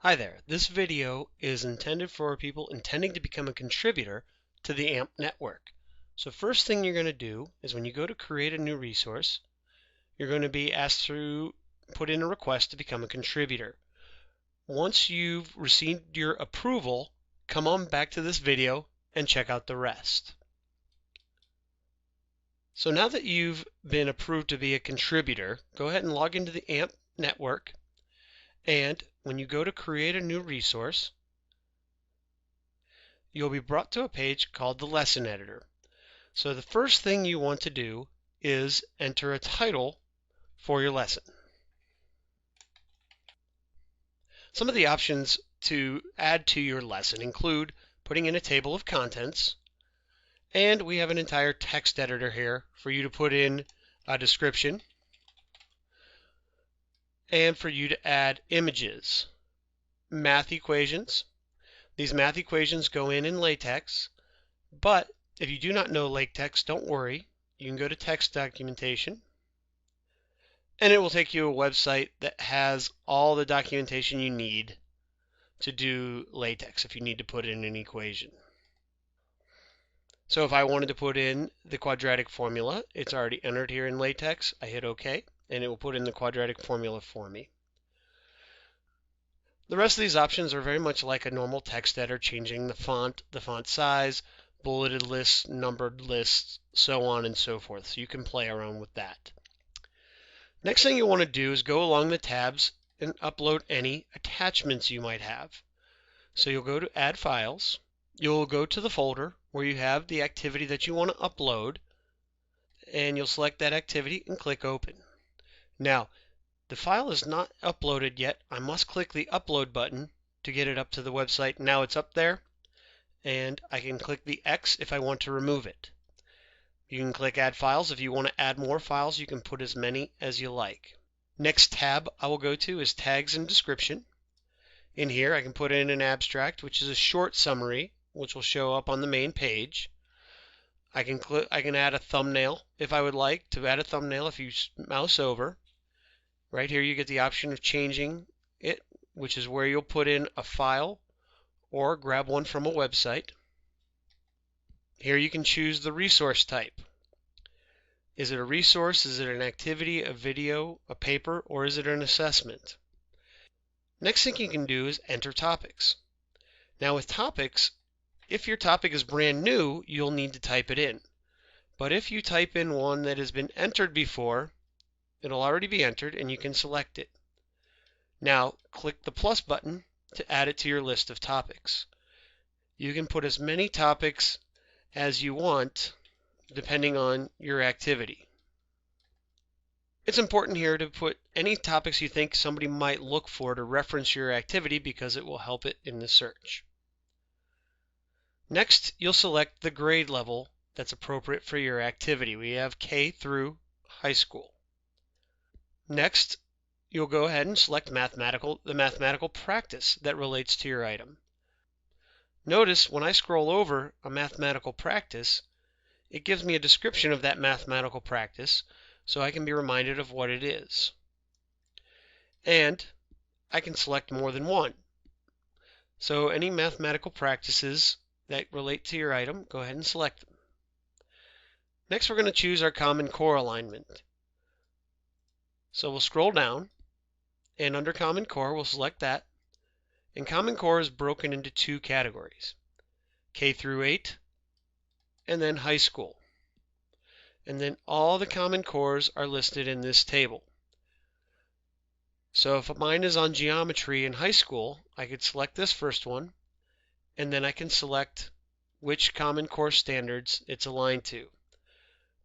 Hi there. This video is intended for people intending to become a contributor to the AMP network. So first thing you're going to do is when you go to create a new resource, you're going to be asked to put in a request to become a contributor. Once you've received your approval, come on back to this video and check out the rest. So now that you've been approved to be a contributor, go ahead and log into the AMP network. And when you go to create a new resource, you'll be brought to a page called the lesson editor. So the first thing you want to do is enter a title for your lesson. Some of the options to add to your lesson include putting in a table of contents, and we have an entire text editor here for you to put in a description and for you to add images, math equations. These math equations go in LaTeX, but if you do not know LaTeX, don't worry. You can go to text documentation, and it will take you to a website that has all the documentation you need to do LaTeX if you need to put in an equation. So if I wanted to put in the quadratic formula, it's already entered here in LaTeX. I hit OK, and it will put in the quadratic formula for me. The rest of these options are very much like a normal text editor, changing the font size, bulleted lists, numbered lists, so on and so forth. So you can play around with that. Next thing you want to do is go along the tabs and upload any attachments you might have. So you'll go to Add Files. You'll go to the folder where you have the activity that you want to upload, and you'll select that activity and click Open. Now, the file is not uploaded yet. I must click the Upload button to get it up to the website. Now it's up there, and I can click the X if I want to remove it. You can click Add Files. If you want to add more files, you can put as many as you like. Next tab I will go to is Tags and Description. In here I can put in an abstract, which is a short summary, which will show up on the main page. I can add a thumbnail if I would like to add a thumbnail. If you mouse over, right here you get the option of changing it, which is where you'll put in a file or grab one from a website. Here you can choose the resource type. Is it a resource? Is it an activity, a video, a paper, or is it an assessment? Next thing you can do is enter topics. Now with topics, if your topic is brand new, you'll need to type it in. But if you type in one that has been entered before, it'll already be entered and you can select it. Now click the plus button to add it to your list of topics. You can put as many topics as you want depending on your activity. It's important here to put any topics you think somebody might look for to reference your activity because it will help it in the search. Next, you'll select the grade level that's appropriate for your activity. We have K through high school. Next, you'll go ahead and select the mathematical practice that relates to your item. Notice when I scroll over a mathematical practice, it gives me a description of that mathematical practice so I can be reminded of what it is. And I can select more than one. So any mathematical practices that relate to your item, go ahead and select them. Next, we're going to choose our Common Core alignment. So we'll scroll down, and under Common Core, we'll select that. And Common Core is broken into two categories, K through 8, and then high school. And then all the Common Cores are listed in this table. So if mine is on geometry in high school, I could select this first one, and then I can select which Common Core standards it's aligned to.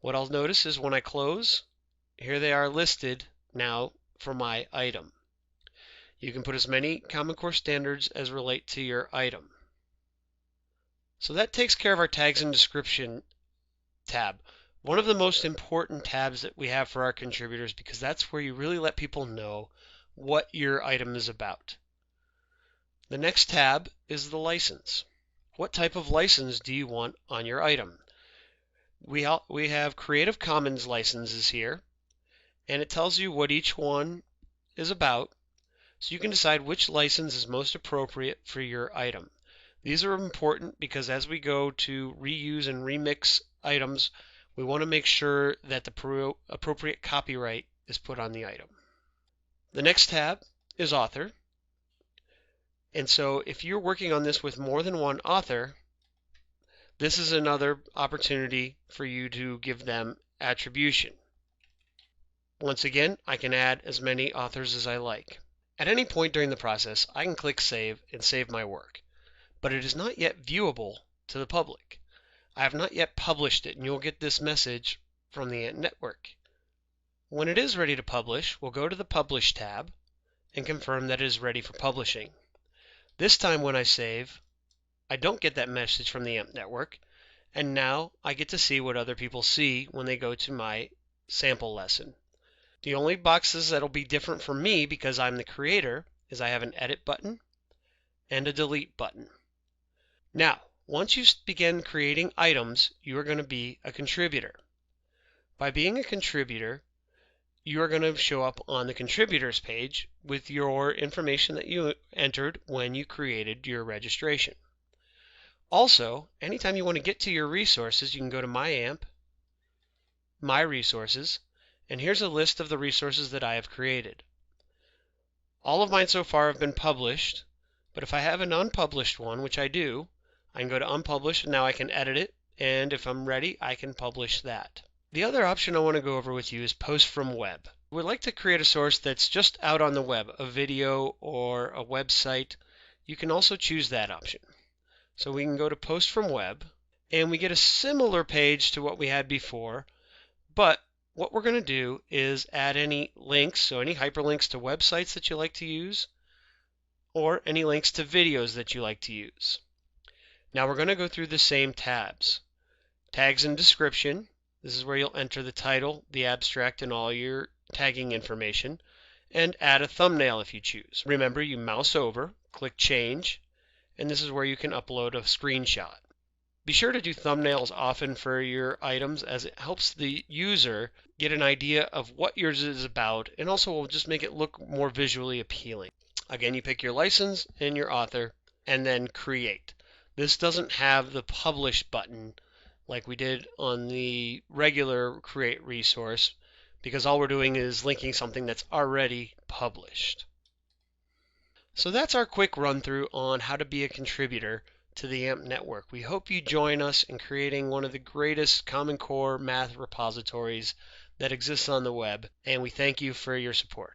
What I'll notice is when I close, here they are listed now for my item. You can put as many Common Core standards as relate to your item. So that takes care of our Tags and Description tab. One of the most important tabs that we have for our contributors because that's where you really let people know what your item is about. The next tab is the license. What type of license do you want on your item? We have Creative Commons licenses here, and it tells you what each one is about. so you can decide which license is most appropriate for your item. These are important because as we go to reuse and remix items, we want to make sure that the appropriate copyright is put on the item. The next tab is author. And so if you're working on this with more than one author, this is another opportunity for you to give them attribution. Once again, I can add as many authors as I like. At any point during the process, I can click Save and save my work, but it is not yet viewable to the public. I have not yet published it, and you'll get this message from the Ant Network. When it is ready to publish, we'll go to the Publish tab and confirm that it is ready for publishing. This time when I save, I don't get that message from the AMP network, and now I get to see what other people see when they go to my sample lesson. The only boxes that'll be different for me because I'm the creator is I have an edit button and a delete button. Now, once you begin creating items, you are going to be a contributor. By being a contributor, you are going to show up on the contributors page with your information that you entered when you created your registration. Also, anytime you want to get to your resources, you can go to My AMP, My Resources, and here's a list of the resources that I have created. All of mine so far have been published, but if I have an unpublished one, which I do, I can go to Unpublish, and now I can edit it, and if I'm ready, I can publish that. The other option I want to go over with you is Post from Web. We'd like to create a source that's just out on the web, a video or a website. You can also choose that option. So we can go to Post from Web, and we get a similar page to what we had before, but what we're going to do is add any links, so any hyperlinks to websites that you like to use, or any links to videos that you like to use. Now we're going to go through the same tabs. Tags and description. This is where you'll enter the title, the abstract, and all your tagging information, and add a thumbnail if you choose. Remember, you mouse over, click Change, and this is where you can upload a screenshot. Be sure to do thumbnails often for your items as it helps the user get an idea of what yours is about, and also will just make it look more visually appealing. Again, you pick your license and your author, and then Create. This doesn't have the Publish button like we did on the regular Create resource, because all we're doing is linking something that's already published. So that's our quick run through on how to be a contributor to the AMP network. We hope you join us in creating one of the greatest Common Core math repositories that exists on the web, and we thank you for your support.